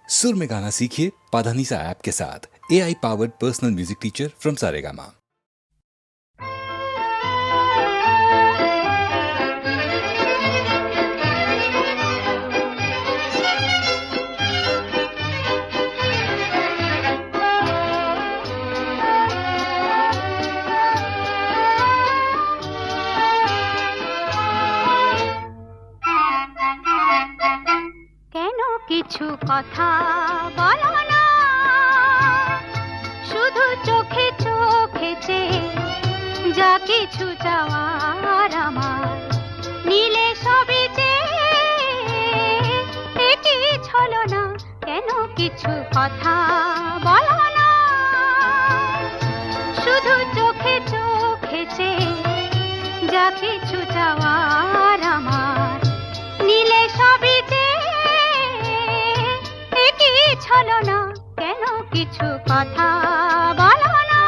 सुर में गाना सीखिए पाधानीसा ऐप के साथ। AI powered personal music teacher from Saregama. কিছু কথা বলো না, শুধু চোখে চোখে চেয়ে যা কিছু চাওয়ার আমার নীলে সবই চেয়ে কি ছলো না, কেন কিছু কথা বলো না, শুধু চোখে চোখে চেয়ে যা কিছু চাওয়ার আমার নীলে সবই ছলো না, কেন কিছু কথা বলো না।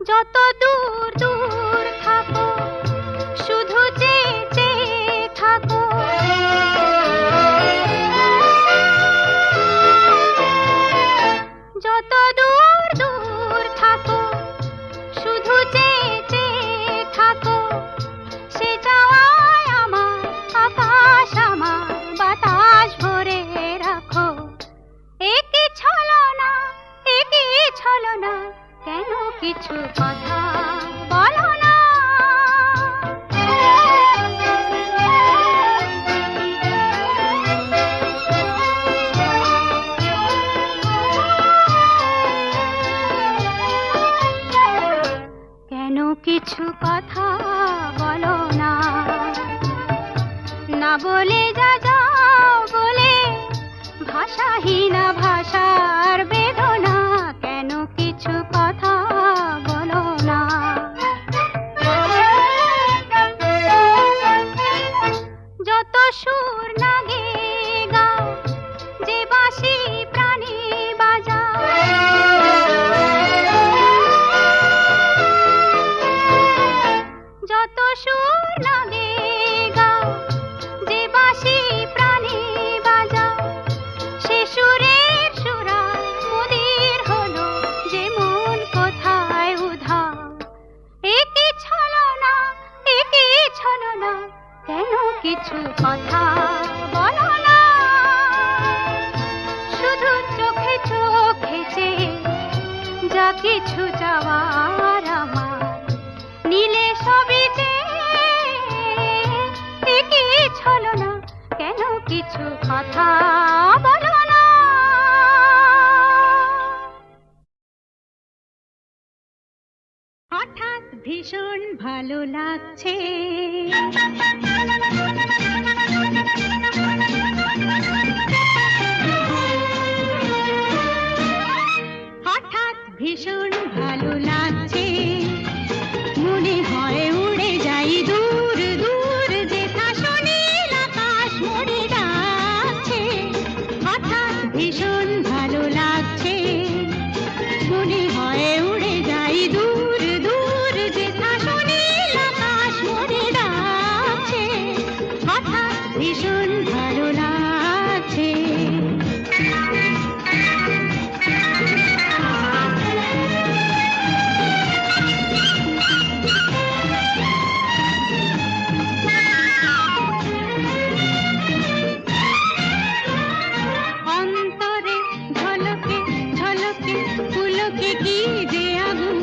যত দূর দূর থাকো শুধু চেয়ে চেয়ে থাকো, যত দূর দূর থাকো শুধু চেয়ে চেয়ে থাকো, সে চাওয়ায় আমার আকাশ আমার বাতাস ভরে রাখো। একই ছলো না, একই ছলো না, কেন কিছু কথা বলো না। কেন কিছু কথা বলো না, না বলে যা যাও বলে ভাষাহীনা ভাষার বেদনা, কেন কিছু কথা বলো না। যত সুর লাগে গাও যে বাঁশি প্রাণী বাজাও, যত সুর লাগে গাও যে বাঁশি প্রাণী বাজাও, সে সুরের সুরায় মুদির হলো যে মন কোথায় উধাও। একই ছলো না, একই ছলো না, কেন কিছু কথা বলো না, শুধু চোখে চোখে চেয়ে যা কিছু চাওয়ার আমার নীলে সবই চেয়ে কি ছলো না, কেন কিছু কথা বলো না। হঠাৎ ভীষণ ভালো লাগছে, হঠাৎ ভীষণ ভালো লাগছে, মনে হয় উড়ে যাই দূর দূর, যেথা সুনীল আকাশ মোড়ে ডাকছে। হঠাৎ ভীষণ ভালো লাগছে, মনে হয় উড়ে যাই দূর দূর, যেথা সুনীল আকাশ মোড়ে ডাকছে। হঠাৎ ভীষণ ভালো লাগছে। অন্তরে ঝলকে ঝলকে ফুলকে কি যে আগুন,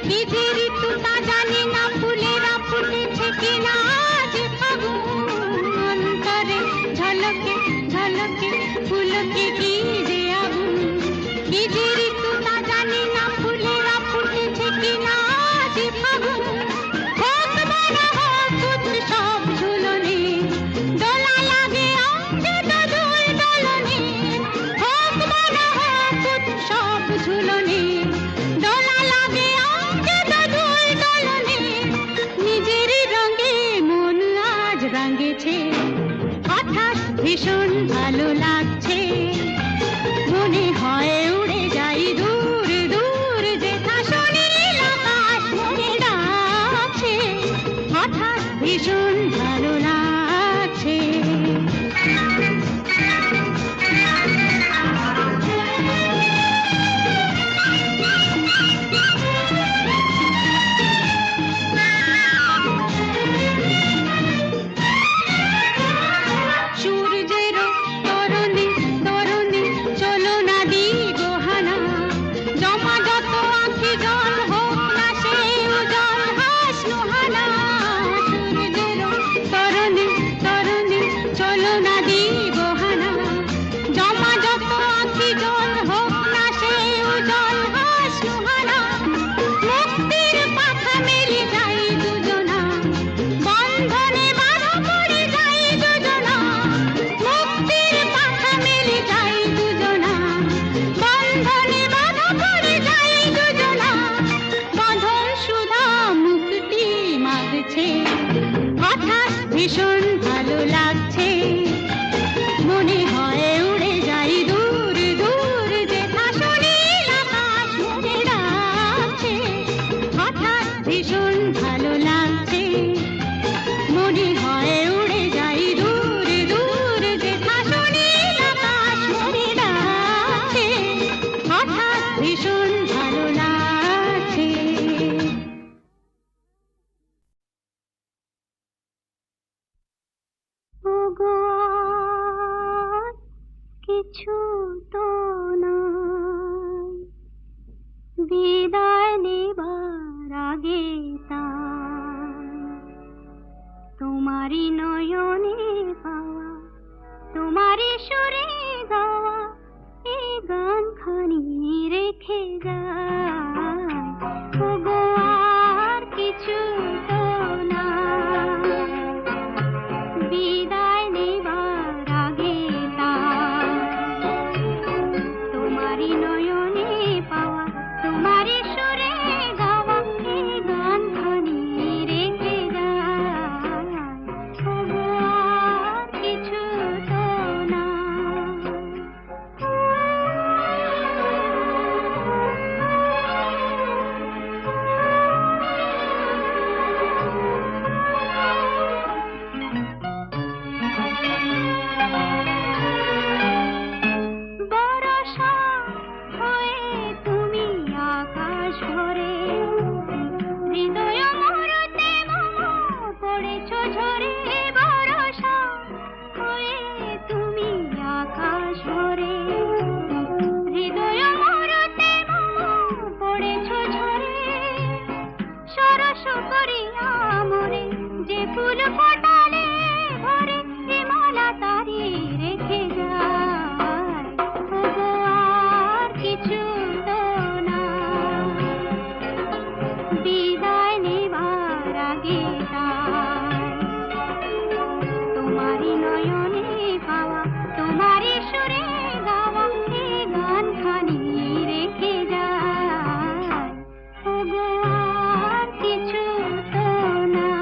কি যে ঋতু তা জানি না, ফুলেরা ফুটেছে কিনা যে ফাগুন। অন্তরে ঝলকে ঝলকে ফুলকে কি যে আগুন, কি যে ঋতু তা জানি না, ফুলেরা ফুটেছে কিনা যে ফাগুন। হোক বড় হোক উৎসব ঝুলনে, দোলা লাগে অঙ্গে দোল দোলনে। হোক বড় হোক উৎসব ঝুলনে, দোলা লাগে অঙ্গে দোল দোলনে। নিজেরই রঙে মন আজ রাঙেছে, হঠাৎ ভীষণ ভালো লাগছে, মনে হয় উড়ে যাই দূর দূর, যেথা সুনীল আকাশ মোড়ে ডাকছে। হঠাৎ ভীষণ ভালো লাগছে। সূর্যেরও তরণী তরণী চলো না দিগো হানা, জমা যত আঁখি জল হোক না সে উজল হাসলো হানা। সূর্যেরও তরণী তরণী চলো না দিগো হানা, জমা যত আঁখি জল হোক না সে উজল হাসলো হানা। মুক্তির পাখা মেলে যাই দুজনা, বন্ধনে বাঁধা পড়ে যাই দুজনা। মুক্তির পাখা মেলে যাই দুজনা, বন্ধনে বাঁধা পড়ে যাই দুজনা। বাঁধন সুধা মুক্তি মাগছে, হঠাৎ ভীষণ ভালো লাগছে। মনে হয় উড়ে যাই দূর দূর, যেথা সুনীল আকাশ মোরে ডাকছে। হঠাৎ ভীষণ ভালো লাগছে, মনে হয় উড়ে যাই দূর দূর, যেথা সুনীল আকাশ মোরে ডাকছে। হঠাৎ ভীষণ ভালো লাগছে। ওগো আর কিছু তো নাই, বিদায় নেবার আগে তাই তোমারই নয়নে পাওয়া, তোমারই সুরে গাওয়া এই গানখানি রেখে যায়। ওগো আর কিছু তো নাই, বিদায় নেবার আগে তাই তোমারই নয়নে পাওয়া, তোমারই সুরে গাওয়া এই গানখানি রেখে যায়। ওগো আর কিছু তো বরষা হয়ে তুমি আকাশ ভরে, হৃদয় মরতে মম পড়েছ ঝরে। বরষা হয়ে তুমি আকাশ ভরে, হৃদয় মরতে মম পড়েছ ঝরে। সরস করিয়া মরে যে ফুল ফোটালে ভরে, হিমালা তারি রেখে যায়। ওগো আর কিছু তো নাই, বিদায় নেবার আগে তাই তোমারই নয়নে পাওয়া, তোমারই সুরে গাওয়া এই গানখানি রেখে যায়। ওগো আর কিছু তো নাই।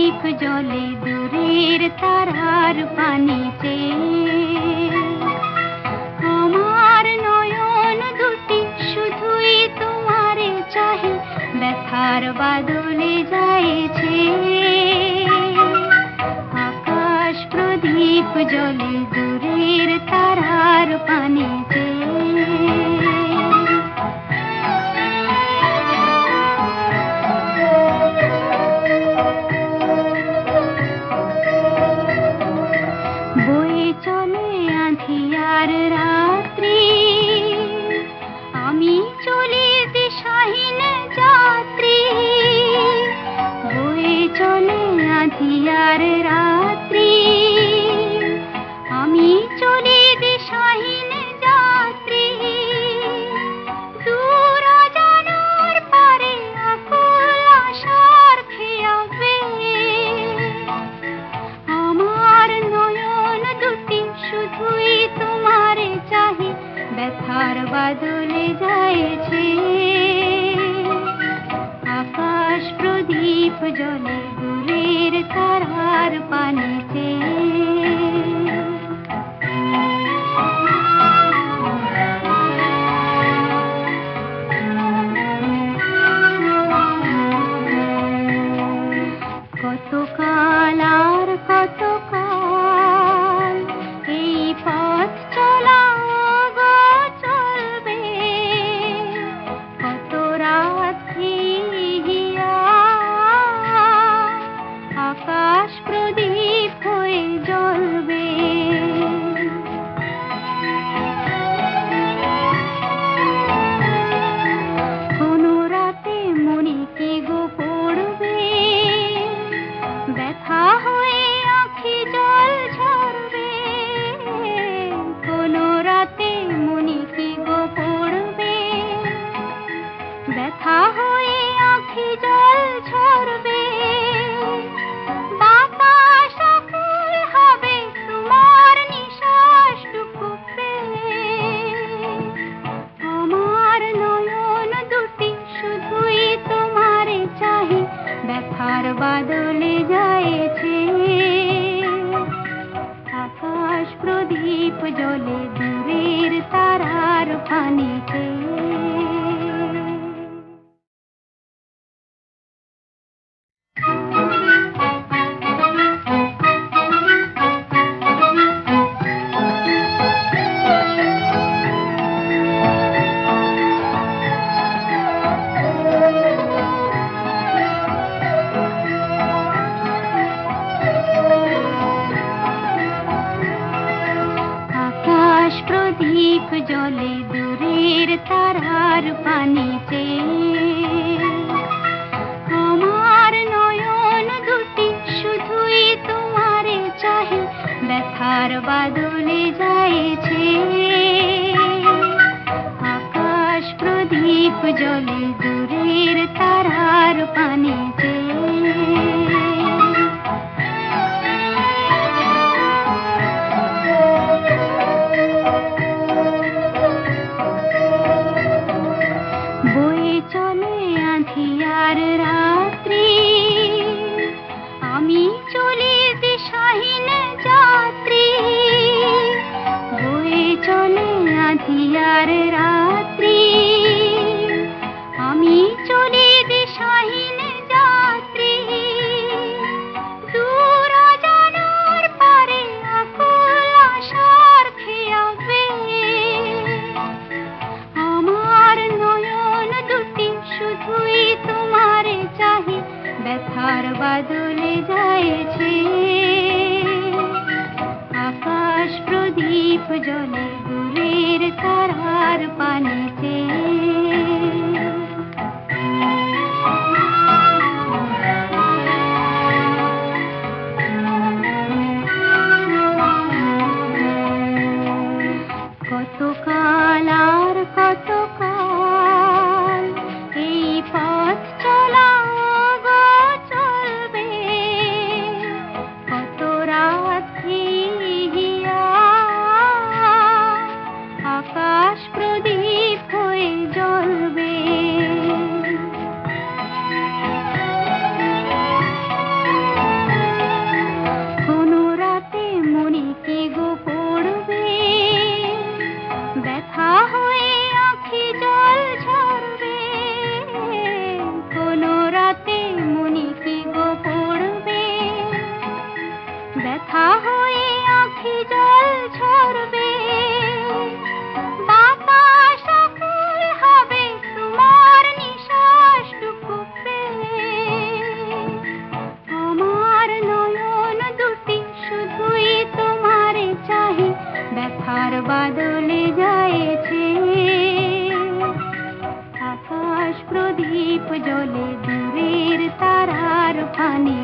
প্রদীপ জ্বলে দূরের তারার পানিতে। আমার নয়ন দুটি শুধুই তোমারে চাহে, ব্যথার বাদলে যাইছে। আকাশ প্রদীপ জ্বলে দূরের তারার পানিতে। বয়ে চলে আঁধিয়ার রাত্রি, আমি চলি দিশাহীন যাত্রী। বয়ে চলে আঁধিয়ার রাত্রি, আমি চলি দিশাহীন যাত্রী। দূর অজানার পারে আকুল আশার খেয়াবে। আমার নয়ন দুটি শুধুই তোমারে চাহে, ব্যথার বাদলে যাইছে। আকাশ প্রদীপ জ্বলে দূরের তারার পানিতে। কতকাল আর কতকাল এই পথ চলা গো চলবে। কত রাত্রি হিয়া আকাশ প্রদীপ হয়ে জ্বলবে। কোনো রাতে মনে কি গো পড়বে, ব্যথা হয়ে আঁখি জল ঝরবে। কোনো রাতে মনে কি গো পড়বে, ব্যথা হয়ে আঁখি জল ঝরবে। বাতাস আকুল হবে তোমার নিঃশ্বাসটুকু পেয়ে। আমার নয়ন দুটি শুধুই তোমারে চাহে, ব্যথার বাদলে যাইছে। আকাশ প্রদীপ জ্বলে দূরের তারার পানিতে। আকাশ প্রদীপ জ্বলে দূরের তারার পানিতে। আমার নয়ন দুটি শুধুই তোমারে চাহে, ব্যথার বাদলে যাইছে। আকাশ প্রদীপ জ্বলে দূরের তারার পানিতে। বয়ে চলে আঁধিয়ার রাত্রি, আমি চলি দিশাহীন যাত্রী। বয়ে চলে আঁধিয়ার রাত্রি, আমি চলি দিশাহীন যাত্রী। দূর অজানার পারে আকুল আশার খেয়াবে। আমার নয়ন দুটি শুধুই তোমারে চাহে, ব্যথার বাদলে যাইছে। আকাশ প্রদীপ জ্বলে দূরের তারার পানিতে। কতকাল আর কতকাল এই পথ চলা গো চলবে। কত রাত্রি হিয়া আকাশ প্রদীপ হয়ে দীপ জ্বলে দূরের তারার ফানে